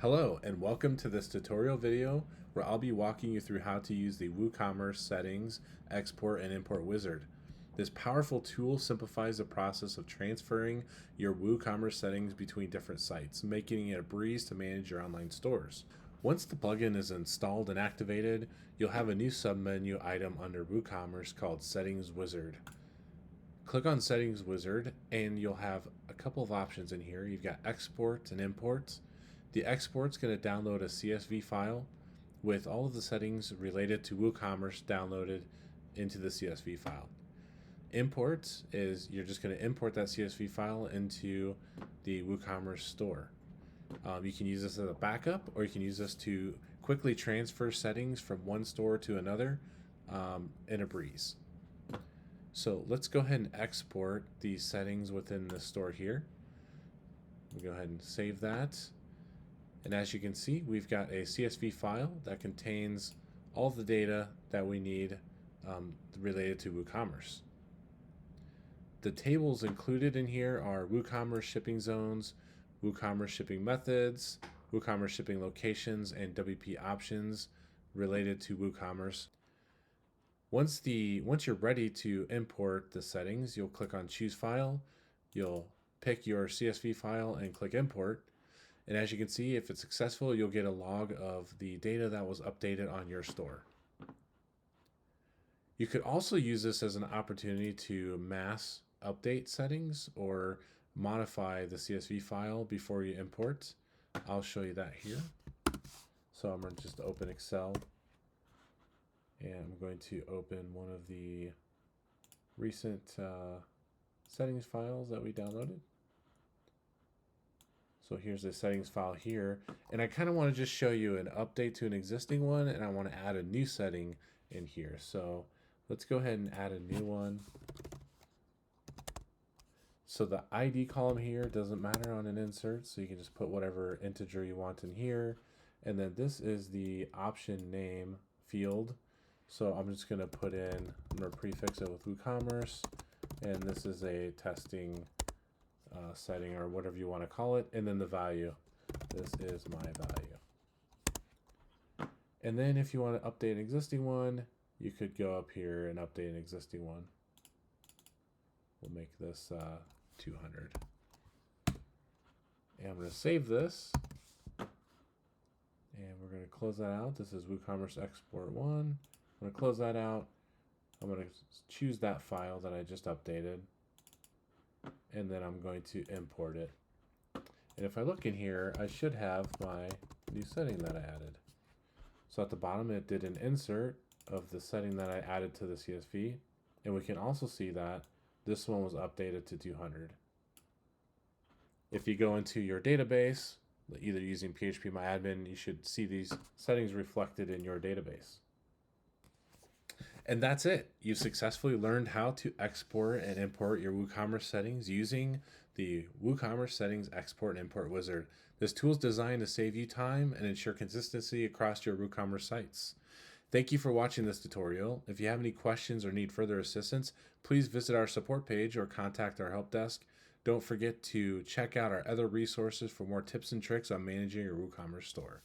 Hello and welcome to this tutorial video where I'll be walking you through how to use the WooCommerce Settings Export and Import Wizard. This powerful tool simplifies the process of transferring your WooCommerce settings between different sites, making it a breeze to manage your online stores. Once the plugin is installed and activated, you'll have a new submenu item under WooCommerce called Settings Wizard. Click on Settings Wizard and you'll have a couple of options in here. You've got Export and Import. The export's going to download a CSV file with all of the settings related to WooCommerce downloaded into the CSV file. Import is you're just going to import that CSV file into the WooCommerce store. You can use this as a backup, or you can use this to quickly transfer settings from one store to another in a breeze. So let's go ahead and export these settings within the store here. We'll go ahead and save that. And as you can see, we've got a CSV file that contains all the data that we need related to WooCommerce. The tables included in here are WooCommerce shipping zones, WooCommerce shipping methods, WooCommerce shipping locations, and WP options related to WooCommerce. Once you're ready to import the settings, you'll click on Choose File. You'll pick your CSV file and click Import. And as you can see, if it's successful, you'll get a log of the data that was updated on your store. You could also use this as an opportunity to mass update settings or modify the CSV file before you import. I'll show you that here. So I'm going to just open Excel and I'm going to open one of the recent settings files that we downloaded. So here's the settings file here, and I kind of want to just show you an update to an existing one, and I want to add a new setting in here. So let's go ahead and add a new one. So the ID column here doesn't matter on an insert, so you can just put whatever integer you want in here. And then this is the option name field. So I'm just going to put in, I'm going to prefix it with WooCommerce, and this is a testing setting or whatever you want to call it, and then the value. This is my value. And then if you want to update an existing one, you could go up here and update an existing one. We'll make this 200. And I'm going to save this. And we're going to close that out. This is WooCommerce Export 1. I'm going to close that out. I'm going to choose that file that I just updated. And then I'm going to import it. And if I look in here, I should have my new setting that I added. So at the bottom, it did an insert of the setting that I added to the CSV. And we can also see that this one was updated to 200. If you go into your database, either using PHPMyAdmin, you should see these settings reflected in your database. And that's it. You've successfully learned how to export and import your WooCommerce settings using the WooCommerce Settings Export and Import Wizard. This tool is designed to save you time and ensure consistency across your WooCommerce sites. Thank you for watching this tutorial. If you have any questions or need further assistance, please visit our support page or contact our help desk. Don't forget to check out our other resources for more tips and tricks on managing your WooCommerce store.